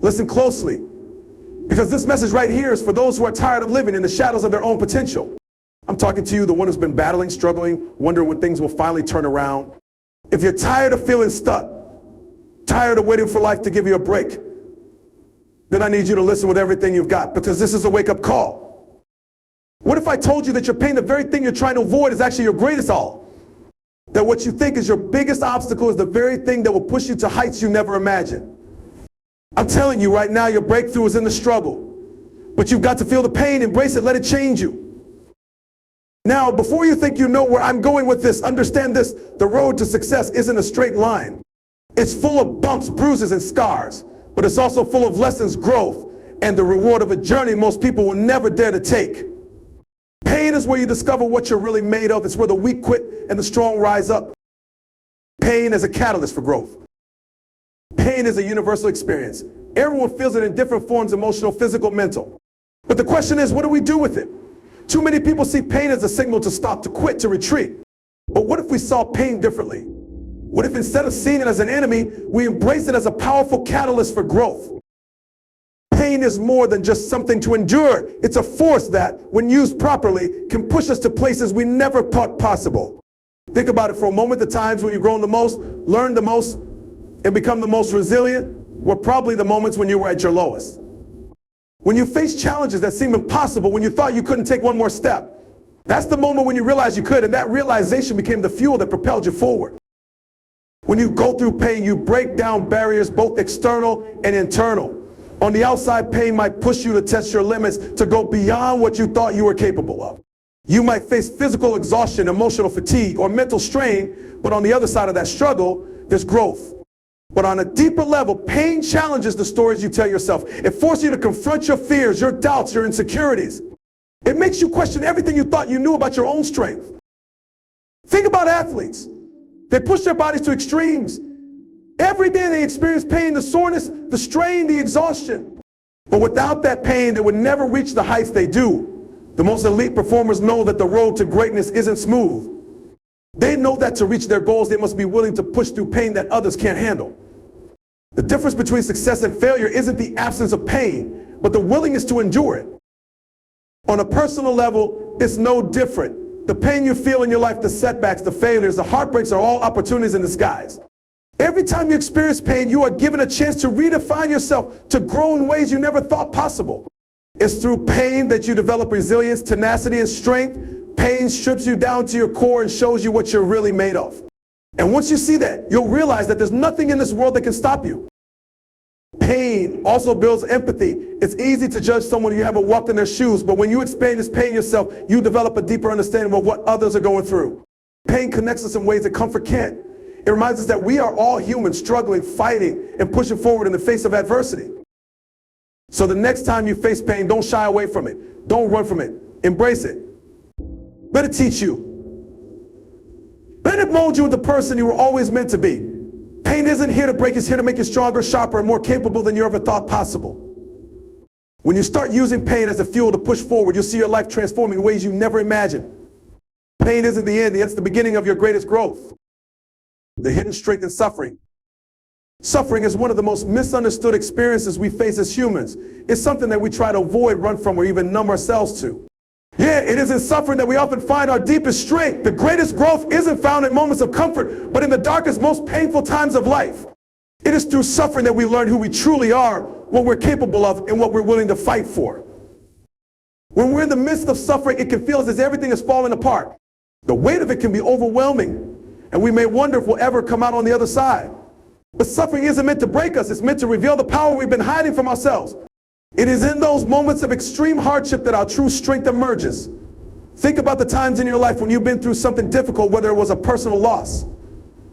Listen closely, because this message right here is for those who are tired of living in the shadows of their own potential. I'm talking to you, the one who's been battling, struggling, wondering when things will finally turn around. If you're tired of feeling stuck, tired of waiting for life to give you a break, then I need you to listen with everything you've got, because this is a wake-up call. What if I told you that your pain, the very thing you're trying to avoid, is actually your greatest all? That what you think is your biggest obstacle is the very thing that will push you to heights you never imagined. I'm telling you right now, your breakthrough is in the struggle. But you've got to feel the pain, embrace it, let it change you. Now, before you think you know where I'm going with this, understand this: the road to success isn't a straight line. It's full of bumps, bruises, and scars. But it's also full of lessons, growth, and the reward of a journey most people will never dare to take. Pain is where you discover what you're really made of. It's where the weak quit and the strong rise up. Pain is a catalyst for growth. Pain is a universal experience. Everyone feels it in different forms: emotional, physical, mental. But the question is, what do we do with it? Too many people see pain as a signal to stop, to quit, to retreat. But what if we saw pain differently? What if instead of seeing it as an enemy, we embrace it as a powerful catalyst for growth? Pain is more than just something to endure. It's a force that, when used properly, can push us to places we never thought possible. Think about it for a moment. The times when you've grown the most, learned the most, and become the most resilient were probably the moments when you were at your lowest. When you faced challenges that seemed impossible, when you thought you couldn't take one more step, that's the moment when you realized you could, and that realization became the fuel that propelled you forward. When you go through pain, you break down barriers, both external and internal. On the outside, pain might push you to test your limits, to go beyond what you thought you were capable of. You might face physical exhaustion, emotional fatigue, or mental strain, but on the other side of that struggle, there's growth. But on a deeper level, pain challenges the stories you tell yourself. It forces you to confront your fears, your doubts, your insecurities. It makes you question everything you thought you knew about your own strength. Think about athletes. They push their bodies to extremes. Every day they experience pain, the soreness, the strain, the exhaustion. But without that pain, they would never reach the heights they do. The most elite performers know that the road to greatness isn't smooth. They know that to reach their goals, they must be willing to push through pain that others can't handle. The difference between success and failure isn't the absence of pain, but the willingness to endure it. On a personal level, it's no different. The pain you feel in your life, the setbacks, the failures, the heartbreaks are all opportunities in disguise. Every time you experience pain, you are given a chance to redefine yourself, to grow in ways you never thought possible. It's through pain that you develop resilience, tenacity, and strength. Pain strips you down to your core and shows you what you're really made of. And once you see that, you'll realize that there's nothing in this world that can stop you. Pain also builds empathy. It's easy to judge someone you haven't walked in their shoes, but when you experience pain yourself, you develop a deeper understanding of what others are going through. Pain connects us in ways that comfort can't. It reminds us that we are all humans, struggling, fighting, and pushing forward in the face of adversity. So the next time you face pain, don't shy away from it. Don't run from it. Embrace it. Let it teach you. Let it mold you into the person you were always meant to be. Pain isn't here to break, it's here to make you stronger, sharper, and more capable than you ever thought possible. When you start using pain as a fuel to push forward, you'll see your life transforming in ways you never imagined. Pain isn't the end, it's the beginning of your greatest growth. The hidden strength in suffering. Suffering is one of the most misunderstood experiences we face as humans. It's something that we try to avoid, run from, or even numb ourselves to. Yeah, it is in suffering that we often find our deepest strength. The greatest growth isn't found in moments of comfort, but in the darkest, most painful times of life. It is through suffering that we learn who we truly are, what we're capable of, and what we're willing to fight for. When we're in the midst of suffering, it can feel as if everything is falling apart. The weight of it can be overwhelming, and we may wonder if we'll ever come out on the other side. But suffering isn't meant to break us, it's meant to reveal the power we've been hiding from ourselves. It is in those moments of extreme hardship that our true strength emerges. Think about the times in your life when you've been through something difficult, whether it was a personal loss,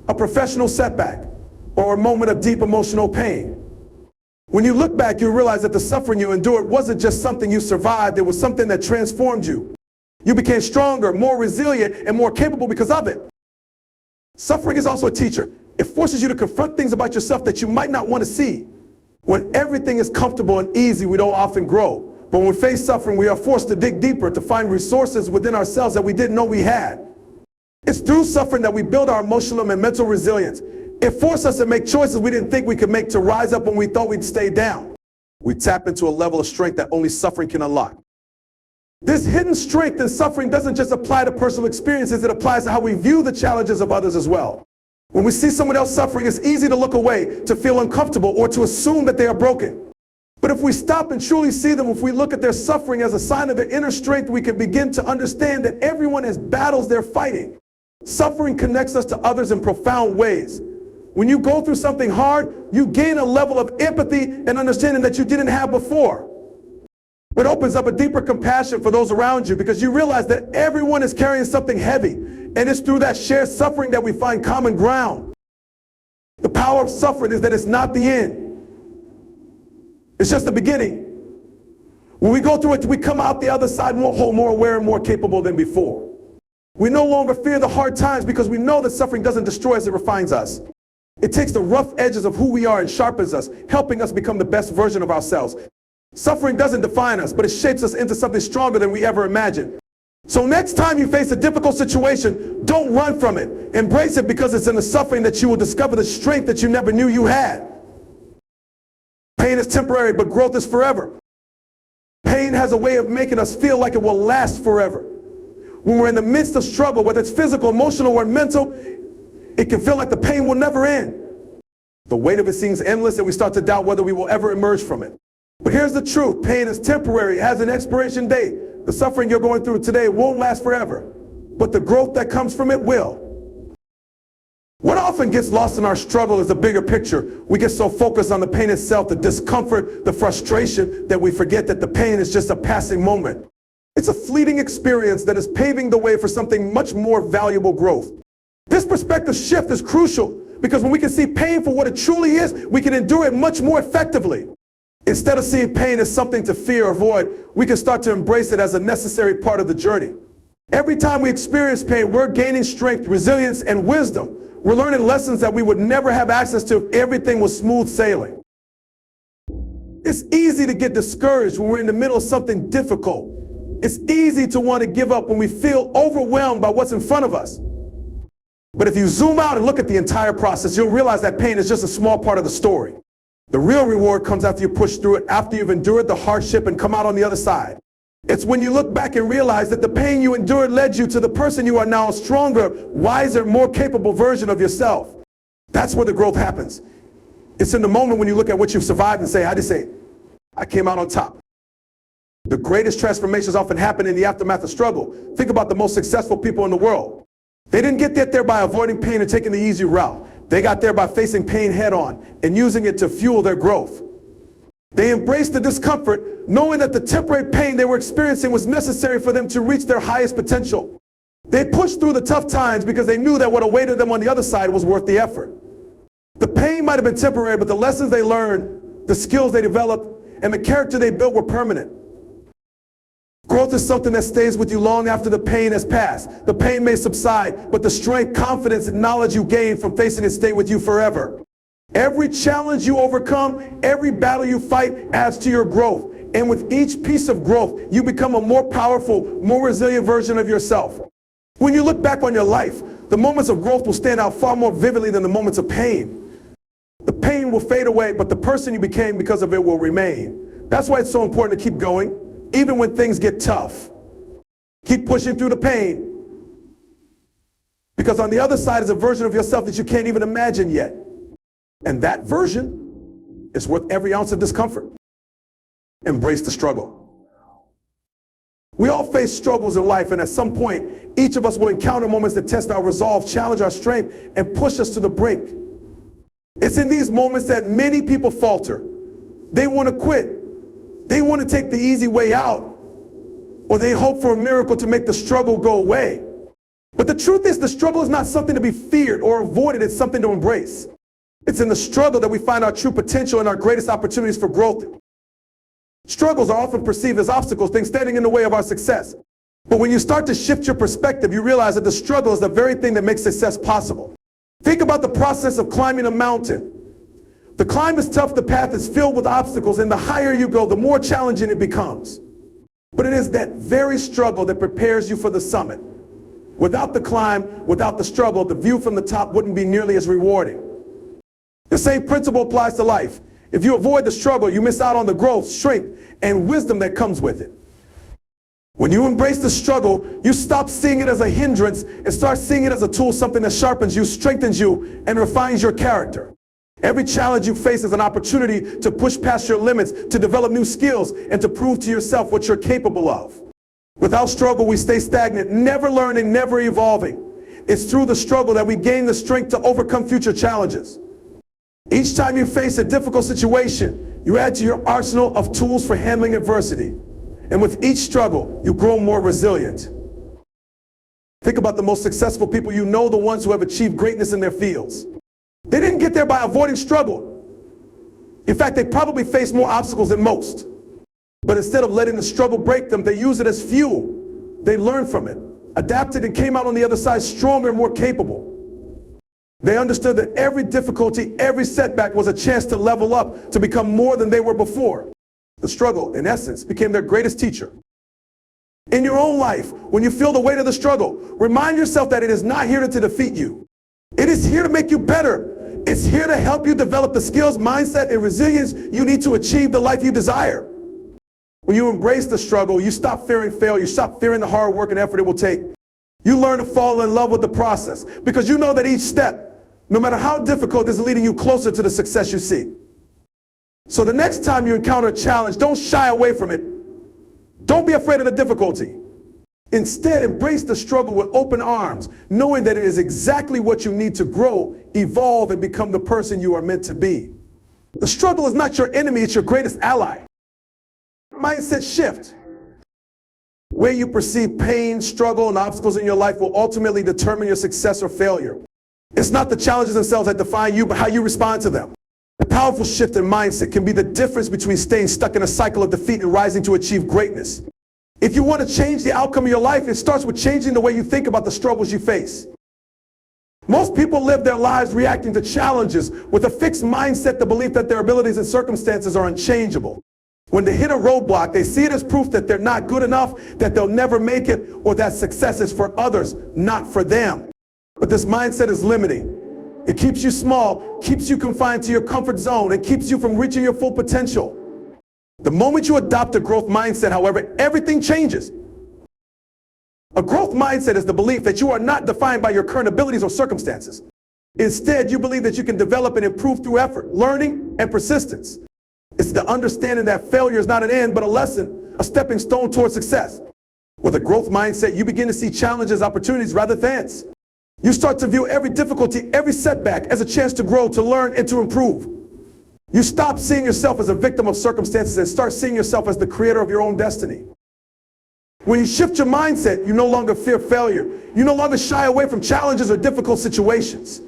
a professional setback, or a moment of deep emotional pain. When you look back, you realize that the suffering you endured wasn't just something you survived, it was something that transformed you. You became stronger, more resilient, and more capable because of it. Suffering is also a teacher. It forces you to confront things about yourself that you might not want to see. When everything is comfortable and easy, we don't often grow. But when we face suffering, we are forced to dig deeper, to find resources within ourselves that we didn't know we had. It's through suffering that we build our emotional and mental resilience. It forced us to make choices we didn't think we could make, to rise up when we thought we'd stay down. We tap into a level of strength that only suffering can unlock. This hidden strength in suffering doesn't just apply to personal experiences, it applies to how we view the challenges of others as well. When we see someone else suffering, it's easy to look away, to feel uncomfortable, or to assume that they are broken. But if we stop and truly see them, if we look at their suffering as a sign of their inner strength, we can begin to understand that everyone has battles they're fighting. Suffering connects us to others in profound ways. When you go through something hard, you gain a level of empathy and understanding that you didn't have before. It opens up a deeper compassion for those around you because you realize that everyone is carrying something heavy, and it's through that shared suffering that we find common ground. The power of suffering is that it's not the end. It's just the beginning. When we go through it, we come out the other side more aware and more capable than before. We no longer fear the hard times because we know that suffering doesn't destroy us, it refines us. It takes the rough edges of who we are and sharpens us, helping us become the best version of ourselves. Suffering doesn't define us, but it shapes us into something stronger than we ever imagined. So next time you face a difficult situation, don't run from it. Embrace it because it's in the suffering that you will discover the strength that you never knew you had. Pain is temporary, but growth is forever. Pain has a way of making us feel like it will last forever. When we're in the midst of struggle, whether it's physical, emotional, or mental, it can feel like the pain will never end. The weight of it seems endless, and we start to doubt whether we will ever emerge from it. But here's the truth. Pain is temporary. It has an expiration date. The suffering you're going through today won't last forever, but the growth that comes from it will. What often gets lost in our struggle is the bigger picture. We get so focused on the pain itself, the discomfort, the frustration, that we forget that the pain is just a passing moment. It's a fleeting experience that is paving the way for something much more valuable growth. This perspective shift is crucial because when we can see pain for what it truly is, we can endure it much more effectively. Instead of seeing pain as something to fear or avoid, we can start to embrace it as a necessary part of the journey. Every time we experience pain, we're gaining strength, resilience, and wisdom. We're learning lessons that we would never have access to if everything was smooth sailing. It's easy to get discouraged when we're in the middle of something difficult. It's easy to want to give up when we feel overwhelmed by what's in front of us. But if you zoom out and look at the entire process, you'll realize that pain is just a small part of the story. The real reward comes after you push through it, after you've endured the hardship and come out on the other side. It's when you look back and realize that the pain you endured led you to the person you are now, a stronger, wiser, more capable version of yourself. That's where the growth happens. It's in the moment when you look at what you've survived and say, I just say, I came out on top. The greatest transformations often happen in the aftermath of struggle. Think about the most successful people in the world. They didn't get there by avoiding pain and taking the easy route. They got there by facing pain head on and using it to fuel their growth. They embraced the discomfort, knowing that the temporary pain they were experiencing was necessary for them to reach their highest potential. They pushed through the tough times because they knew that what awaited them on the other side was worth the effort. The pain might have been temporary, but the lessons they learned, the skills they developed, and the character they built were permanent. Growth is something that stays with you long after the pain has passed. The pain may subside, but the strength, confidence, and knowledge you gain from facing it stay with you forever. Every challenge you overcome, every battle you fight adds to your growth. And with each piece of growth, you become a more powerful, more resilient version of yourself. When you look back on your life, the moments of growth will stand out far more vividly than the moments of pain. The pain will fade away, but the person you became because of it will remain. That's why it's so important to keep going. Even when things get tough, keep pushing through the pain. Because on the other side is a version of yourself that you can't even imagine yet. And that version is worth every ounce of discomfort. Embrace the struggle. We all face struggles in life, and at some point, each of us will encounter moments that test our resolve, challenge our strength, and push us to the brink. It's in these moments that many people falter. They want to quit. They want to take the easy way out, or they hope for a miracle to make the struggle go away. But the truth is, the struggle is not something to be feared or avoided, it's something to embrace. It's in the struggle that we find our true potential and our greatest opportunities for growth. Struggles are often perceived as obstacles, things standing in the way of our success. But when you start to shift your perspective, you realize that the struggle is the very thing that makes success possible. Think about the process of climbing a mountain. The climb is tough, the path is filled with obstacles, and the higher you go, the more challenging it becomes. But it is that very struggle that prepares you for the summit. Without the climb, without the struggle, the view from the top wouldn't be nearly as rewarding. The same principle applies to life. If you avoid the struggle, you miss out on the growth, strength, and wisdom that comes with it. When you embrace the struggle, you stop seeing it as a hindrance and start seeing it as a tool, something that sharpens you, strengthens you, and refines your character. Every challenge you face is an opportunity to push past your limits, to develop new skills, and to prove to yourself what you're capable of. Without struggle, we stay stagnant, never learning, never evolving. It's through the struggle that we gain the strength to overcome future challenges. Each time you face a difficult situation, you add to your arsenal of tools for handling adversity. And with each struggle, you grow more resilient. Think about the most successful people you know, the ones who have achieved greatness in their fields. They didn't get there by avoiding struggle. In fact, they probably faced more obstacles than most. But instead of letting the struggle break them, they used it as fuel. They learned from it, adapted, and came out on the other side stronger and more capable. They understood that every difficulty, every setback was a chance to level up, to become more than they were before. The struggle, in essence, became their greatest teacher. In your own life, when you feel the weight of the struggle, remind yourself that it is not here to defeat you. It is here to make you better. It's here to help you develop the skills, mindset, and resilience you need to achieve the life you desire. When you embrace the struggle, you stop fearing failure, you stop fearing the hard work and effort it will take. You learn to fall in love with the process because you know that each step, no matter how difficult, is leading you closer to the success you seek. So the next time you encounter a challenge, don't shy away from it. Don't be afraid of the difficulty. Instead, embrace the struggle with open arms, knowing that it is exactly what you need to grow, evolve, and become the person you are meant to be. The struggle is not your enemy, it's your greatest ally. Mindset shift. Where you perceive pain, struggle, and obstacles in your life will ultimately determine your success or failure. It's not the challenges themselves that define you, but how you respond to them. A powerful shift in mindset can be the difference between staying stuck in a cycle of defeat and rising to achieve greatness. If you want to change the outcome of your life, it starts with changing the way you think about the struggles you face. Most people live their lives reacting to challenges with a fixed mindset, the belief that their abilities and circumstances are unchangeable. When they hit a roadblock, they see it as proof that they're not good enough, that they'll never make it, or that success is for others, not for them. But this mindset is limiting. It keeps you small, keeps you confined to your comfort zone, and keeps you from reaching your full potential. The moment you adopt a growth mindset, however, everything changes. A growth mindset is the belief that you are not defined by your current abilities or circumstances. Instead, you believe that you can develop and improve through effort, learning, and persistence. It's the understanding that failure is not an end, but a lesson, a stepping stone towards success. With a growth mindset, you begin to see challenges, opportunities, rather than threats. You start to view every difficulty, every setback as a chance to grow, to learn, and to improve. You stop seeing yourself as a victim of circumstances and start seeing yourself as the creator of your own destiny. When you shift your mindset, you no longer fear failure. You no longer shy away from challenges or difficult situations.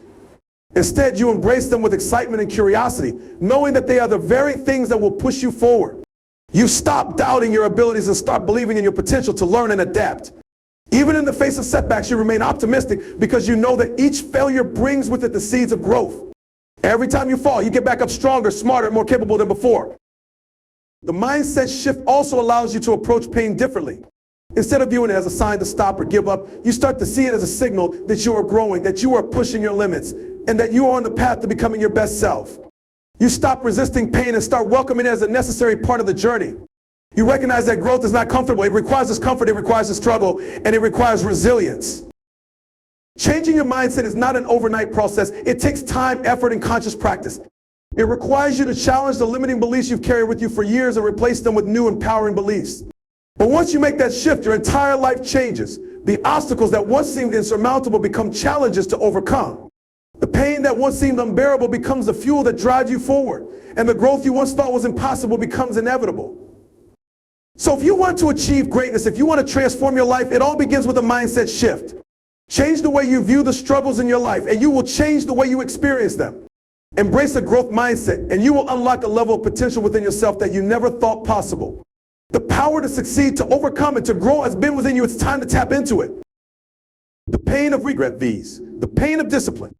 Instead, you embrace them with excitement and curiosity, knowing that they are the very things that will push you forward. You stop doubting your abilities and start believing in your potential to learn and adapt. Even in the face of setbacks, you remain optimistic because you know that each failure brings with it the seeds of growth. Every time you fall, you get back up stronger, smarter, and more capable than before. The mindset shift also allows you to approach pain differently. Instead of viewing it as a sign to stop or give up, you start to see it as a signal that you are growing, that you are pushing your limits, and that you are on the path to becoming your best self. You stop resisting pain and start welcoming it as a necessary part of the journey. You recognize that growth is not comfortable. It requires discomfort, it requires a struggle, and it requires resilience. Changing your mindset is not an overnight process. It takes time, effort, and conscious practice. It requires you to challenge the limiting beliefs you've carried with you for years and replace them with new empowering beliefs. But once you make that shift, your entire life changes. The obstacles that once seemed insurmountable become challenges to overcome. The pain that once seemed unbearable becomes the fuel that drives you forward. And the growth you once thought was impossible becomes inevitable. So if you want to achieve greatness, if you want to transform your life, it all begins with a mindset shift. Change the way you view the struggles in your life, and you will change the way you experience them. Embrace a growth mindset, and you will unlock a level of potential within yourself that you never thought possible. The power to succeed, to overcome, and to grow has been within you. It's time to tap into it. The pain of regret, the pain of discipline.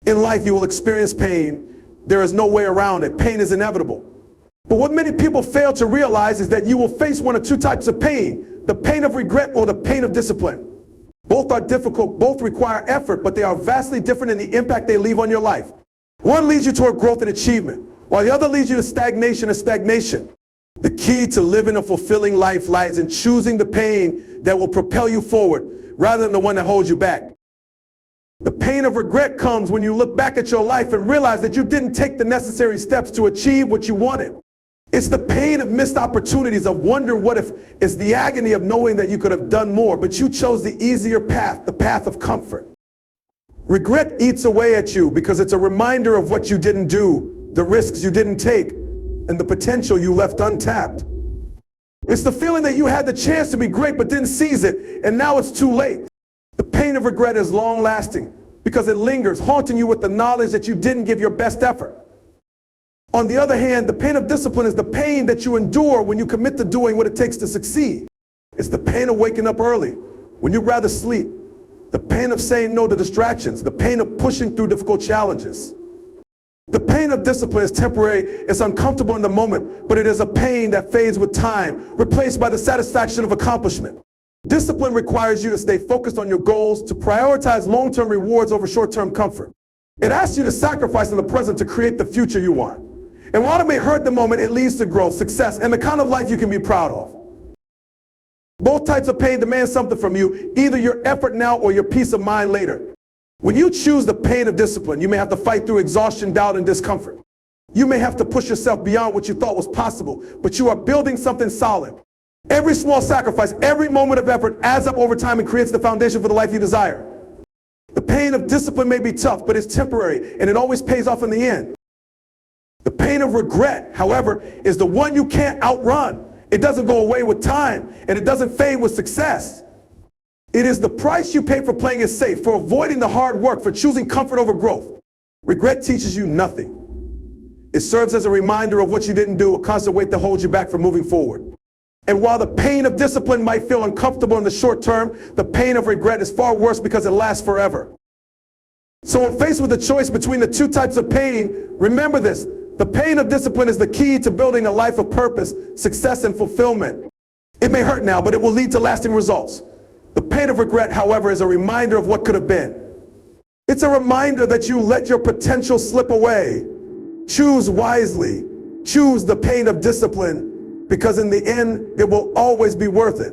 In life, you will experience pain. There is no way around it. Pain is inevitable. But what many people fail to realize is that you will face one of two types of pain, the pain of regret or the pain of discipline. Both are difficult, both require effort, but they are vastly different in the impact they leave on your life. One leads you toward growth and achievement, while the other leads you to stagnation and stagnation. The key to living a fulfilling life lies in choosing the pain that will propel you forward rather than the one that holds you back. The pain of regret comes when you look back at your life and realize that you didn't take the necessary steps to achieve what you wanted. It's the pain of missed opportunities, of wonder what if. It's the agony of knowing that you could have done more, but you chose the easier path, the path of comfort. Regret eats away at you because it's a reminder of what you didn't do, the risks you didn't take, and the potential you left untapped. It's the feeling that you had the chance to be great but didn't seize it, and now it's too late. The pain of regret is long-lasting because it lingers, haunting you with the knowledge that you didn't give your best effort. On the other hand, the pain of discipline is the pain that you endure when you commit to doing what it takes to succeed. It's the pain of waking up early when you'd rather sleep, the pain of saying no to distractions, the pain of pushing through difficult challenges. The pain of discipline is temporary, it's uncomfortable in the moment, but it is a pain that fades with time, replaced by the satisfaction of accomplishment. Discipline requires you to stay focused on your goals, to prioritize long-term rewards over short-term comfort. It asks you to sacrifice in the present to create the future you want. And while it may hurt the moment, it leads to growth, success, and the kind of life you can be proud of. Both types of pain demand something from you, either your effort now or your peace of mind later. When you choose the pain of discipline, you may have to fight through exhaustion, doubt, and discomfort. You may have to push yourself beyond what you thought was possible, but you are building something solid. Every small sacrifice, every moment of effort adds up over time and creates the foundation for the life you desire. The pain of discipline may be tough, but it's temporary, and it always pays off in the end. The pain of regret, however, is the one you can't outrun. It doesn't go away with time, and it doesn't fade with success. It is the price you pay for playing it safe, for avoiding the hard work, for choosing comfort over growth. Regret teaches you nothing. It serves as a reminder of what you didn't do, a constant weight that holds you back from moving forward. And while the pain of discipline might feel uncomfortable in the short term, the pain of regret is far worse because it lasts forever. So when faced with the choice between the two types of pain, remember this: the pain of discipline is the key to building a life of purpose, success, and fulfillment. It may hurt now, but it will lead to lasting results. The pain of regret, however, is a reminder of what could have been. It's a reminder that you let your potential slip away. Choose wisely. Choose the pain of discipline, because in the end, it will always be worth it.